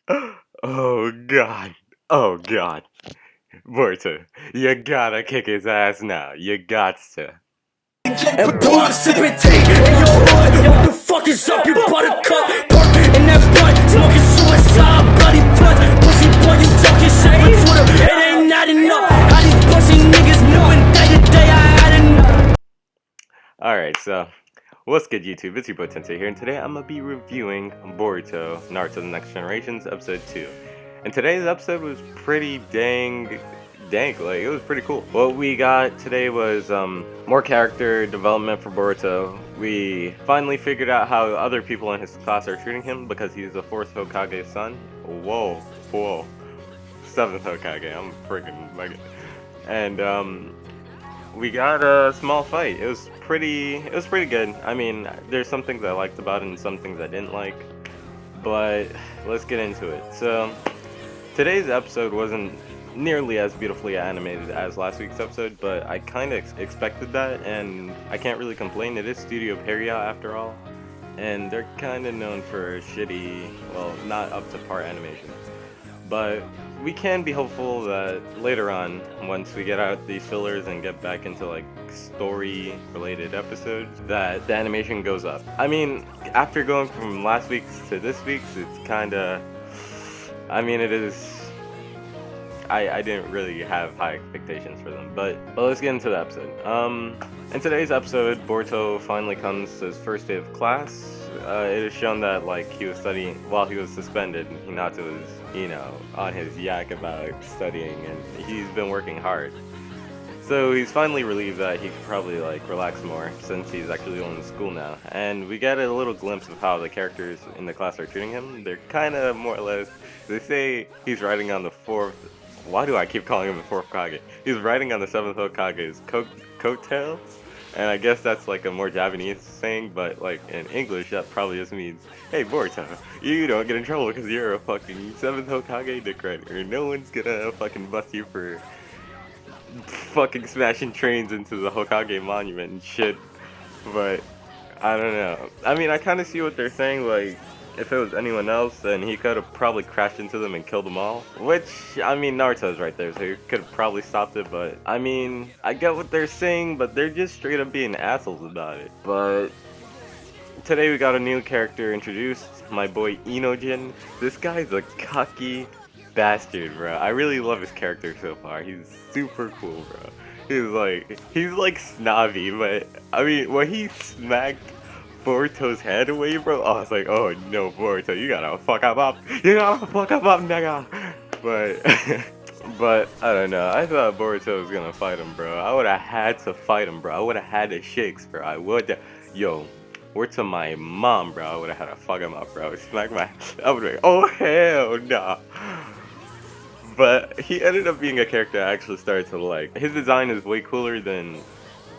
Oh god. Oh god. Boruto, you gotta kick his ass now. You got to. And boy, I'm sipping tea in your hood. What the fuck is up, you buttercup? Perk in that butt, smoking suicide, bloody blood. Pussy boy, you talking shit for Twitter. It ain't not enough. How these pussy niggas moving day to day, I had enough. Alright, so what's good, YouTube? It's your boy Tensei here, and today I'm gonna be reviewing Boruto Naruto The Next Generations Episode 2. And today's episode was pretty dank, like, it was pretty cool. What we got today was more character development for Boruto. We finally figured out how other people in his class are treating him because he's the 4th Hokage's son. Whoa, 7th Hokage, I'm freaking bugging. And we got a small fight. It was pretty good. I mean, there's some things I liked about it and some things I didn't like, but let's get into it. So today's episode wasn't nearly as beautifully animated as last week's episode, but I kind of expected that, and I can't really complain. It is Studio Peria after all, and they're kind of known for shitty, well, not up to par animation. But we can be hopeful that later on, once we get out these fillers and get back into like story-related episodes, that the animation goes up. I mean, after going from last week's to this week's, it's kinda... I mean, it is... I didn't really have high expectations for them, but let's get into the episode. In today's episode, Boruto finally comes to his first day of class. It is shown that like he was studying while he was suspended. Hinata was, you know, on his yak about studying, and he's been working hard. So he's finally relieved that he could probably like relax more since he's actually going to school now. And we get a little glimpse of how the characters in the class are treating him. They're kind of more or less. They say he's riding on the 4th. Why do I keep calling him the 4th Hokage? He's riding on the 7th Hokage's coattails, and I guess that's like a more Japanese saying, but like in English that probably just means, hey Boruto, you don't get in trouble because you're a fucking 7th Hokage dick rider. No one's gonna fucking bust you for fucking smashing trains into the Hokage monument and shit. But I don't know. I mean, I kind of see what they're saying, like, if it was anyone else, then he could have probably crashed into them and killed them all. Which, I mean, Naruto's right there, so he could have probably stopped it, but, I mean, I get what they're saying, but they're just straight up being assholes about it. But today we got a new character introduced, my boy Inojin. This guy's a cocky bastard, bro. I really love his character so far. He's super cool, bro. He's like snobby, but, I mean, when he smacked Boruto's head away, bro, I was like, oh no, Boruto, you gotta fuck him up. You gotta fuck him up, nigga. But I don't know. I thought Boruto was gonna fight him, bro. I would have had to fight him, bro. I would have had the shakes, bro. I would. Yo, word to my mom, bro. I would have had to fuck him up, bro. Smack my. I would be like, oh hell nah. But he ended up being a character I actually started to like. His design is way cooler than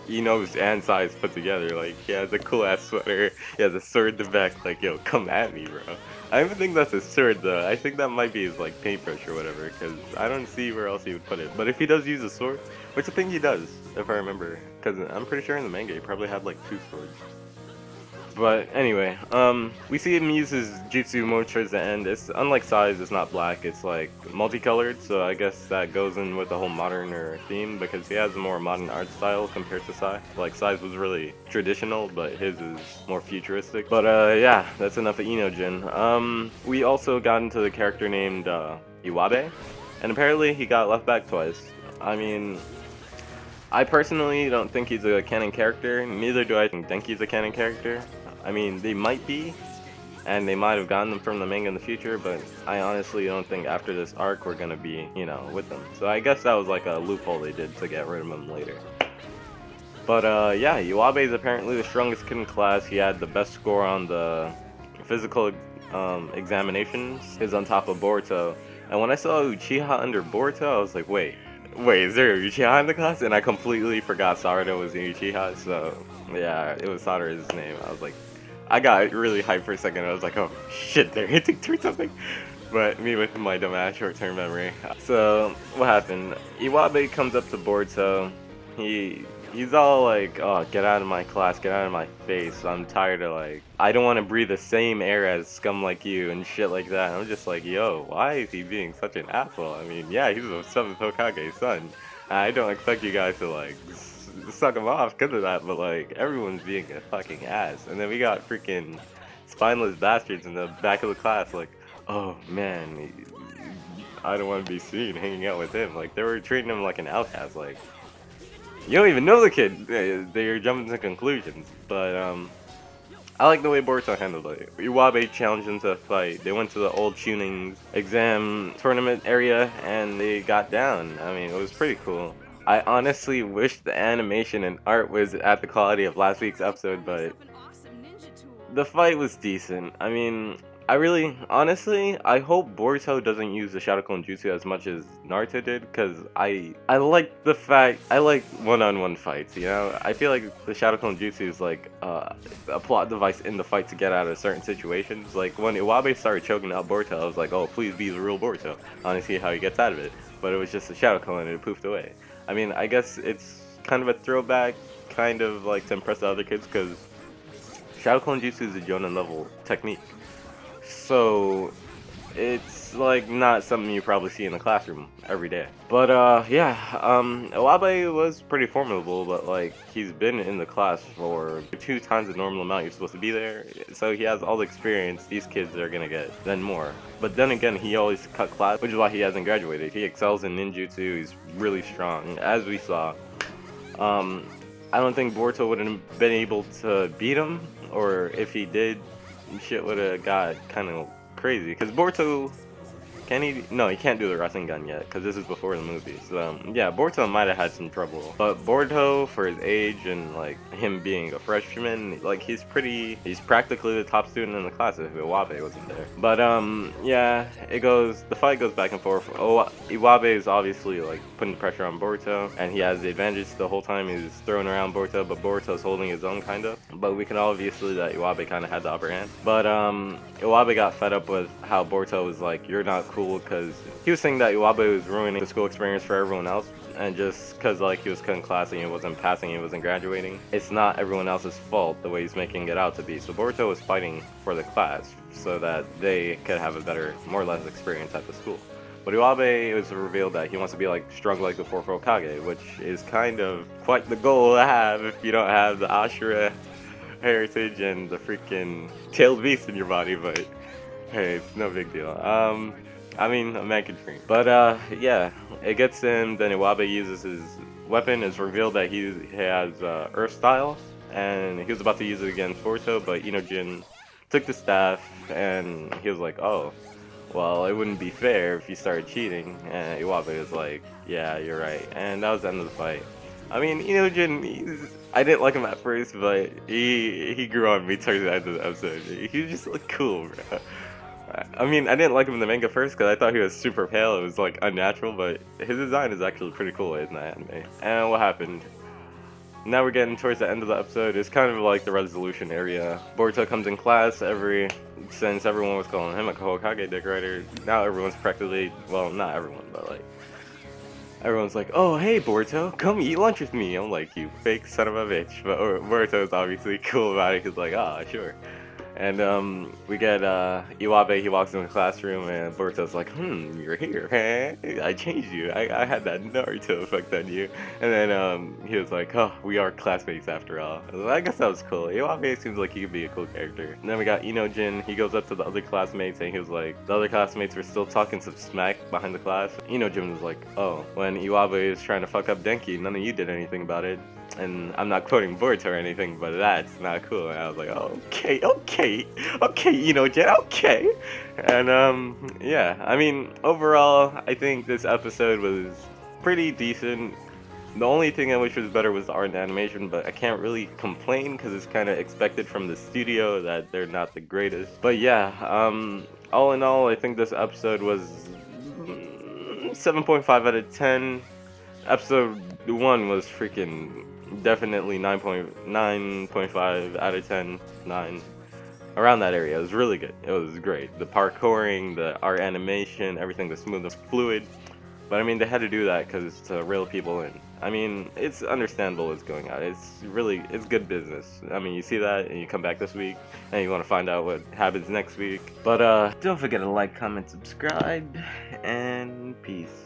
Ino's and Sai's put together. Like, he has a cool ass sweater, he has a sword in the back, like, yo, come at me, bro. I don't even think that's his sword, though. I think that might be his, like, paintbrush or whatever, because I don't see where else he would put it. But if he does use a sword, which I think he does, if I remember, because I'm pretty sure in the manga he probably had, like, 2 swords. But anyway, we see him use his jutsu more towards the end. It's unlike Sai's, it's not black, it's like multicolored, so I guess that goes in with the whole moderner theme because he has a more modern art style compared to Sai. Like Sai's was really traditional, but his is more futuristic. But yeah, that's enough of Inojin. We also got into the character named Iwabe, and apparently he got left back twice. I mean, I personally don't think he's a canon character, neither do I think he's a canon character. I mean, they might be, and they might have gotten them from the manga in the future, but I honestly don't think after this arc we're gonna be, you know, with them. So I guess that was like a loophole they did to get rid of him later. But yeah, Iwabe is apparently the strongest kid in class. He had the best score on the physical examinations. He's on top of Boruto. And when I saw Uchiha under Boruto, I was like, wait, is there a Uchiha in the class? And I completely forgot Sarada was in Uchiha, so yeah, it was Sarada's name. I was like, I got really hyped for a second. I was like, oh shit, they're hinting to something. But me with my dumbass short-term memory. So what happened? Iwabe comes up to Boruto. He he's all like, oh, get out of my class, get out of my face. I'm tired of like, I don't want to breathe the same air as scum like you and shit like that. And I'm just like, yo, why is he being such an asshole? I mean, yeah, he's the 7th Hokage's son. I don't expect you guys to like suck him off because of that, but like, everyone's being a fucking ass. And then we got freaking spineless bastards in the back of the class like, oh man, I don't want to be seen hanging out with him. Like, they were treating him like an outcast. Like, you don't even know the kid. They're jumping to conclusions. But I like the way Boruto handled it. Iwabe challenged him to a fight. They went to the old tuning exam tournament area and they got down. I mean, it was pretty cool. I honestly wish the animation and art was at the quality of last week's episode, but the fight was decent. I mean, honestly, I hope Boruto doesn't use the Shadow Clone Jutsu as much as Naruto did, because I like the fact, I like one-on-one fights, you know? I feel like the Shadow Clone Jutsu is like a plot device in the fight to get out of certain situations. Like, when Iwabe started choking out Boruto, I was like, oh, please be the real Boruto. I want to see how he gets out of it. But it was just a Shadow Clone and it poofed away. I mean, I guess it's kind of a throwback, kind of like to impress the other kids, because Shadow Clone Jutsu is a Jonin level technique. So it's like not something you probably see in the classroom every day. But yeah, Iwabe was pretty formidable, but like he's been in the class for 2 times the normal amount you're supposed to be there. So he has all the experience these kids are gonna get, then more. But then again, he always cut class, which is why he hasn't graduated. He excels in ninjutsu, he's really strong, as we saw. I don't think Boruto would have been able to beat him, or if he did, shit would have got kind of crazy. Because Boruto, can he? No, he can't do the Rasengan yet, because this is before the movie. So yeah, Boruto might have had some trouble. But Boruto, for his age and like him being a freshman, like he's practically the top student in the class if Iwabe wasn't there. But yeah, the fight goes back and forth. Iwabe is obviously like putting pressure on Boruto, and he has the advantage the whole time he's throwing around Boruto, but Boruto's holding his own kind of. But we can obviously that Iwabe kind of had the upper hand. But Iwabe got fed up with how Boruto was like, you're not cool, because he was saying that Iwabe was ruining the school experience for everyone else, and just because like he was cutting class and he wasn't passing, he wasn't graduating, it's not everyone else's fault the way he's making it out to be. So Boruto was fighting for the class so that they could have a better, more or less experience at the school. But Iwabe, it was revealed that he wants to be like strong like the 4th Hokage, which is kind of quite the goal to have if you don't have the Ashura heritage and the freaking tailed beast in your body. But hey, it's no big deal. I mean, a man can dream. But yeah, it gets him. Then Iwabe uses his weapon. It's revealed that he has Earth Style, and he was about to use it against Boruto, but Inojin took the staff, and he was like, oh, well, it wouldn't be fair if you started cheating. And Iwabe was like, yeah, you're right. And that was the end of the fight. I mean, Inojin, I didn't like him at first, but he grew on me towards the end of the episode. He just looked cool, bro. I mean, I didn't like him in the manga first because I thought he was super pale. It was like unnatural, but his design is actually pretty cool in the anime. And what happened? Now we're getting towards the end of the episode. It's kind of like the resolution area. Boruto comes in class since everyone was calling him a Hokage decorator. Now everyone's practically, well, not everyone, but like, everyone's like, oh, hey, Boruto, come eat lunch with me. I'm like, you fake son of a bitch. But Boruto's obviously cool about it. He's like, ah, sure. And we get Iwabe, he walks in the classroom, and Boruto's like, you're here, huh? I changed you. I had that Naruto effect on you. And then he was like, oh, we are classmates after all. I guess that was cool. Iwabe seems like he could be a cool character. And then we got Inojin. He goes up to the other classmates, and he was like, the other classmates were still talking some smack behind the class. Inojin was like, oh, when Iwabe is trying to fuck up Denki, none of you did anything about it. And I'm not quoting Boruto or anything, but that's not cool. And I was like, oh, okay, Inojin, okay. And yeah, I mean, overall, I think this episode was pretty decent. The only thing I wish was better was the art and animation, but I can't really complain because it's kind of expected from the studio that they're not the greatest. But yeah, all in all, I think this episode was 7.5 out of 10. Episode 1 was freaking definitely 9.5 out of 10, 9. Around that area. It was really good. It was great. The parkouring, the art animation, everything was smooth and fluid. But I mean, they had to do that because it's to reel people in. I mean, it's understandable it's going out. It's good business. I mean, you see that and you come back this week and you want to find out what happens next week. But don't forget to like, comment, subscribe, and peace.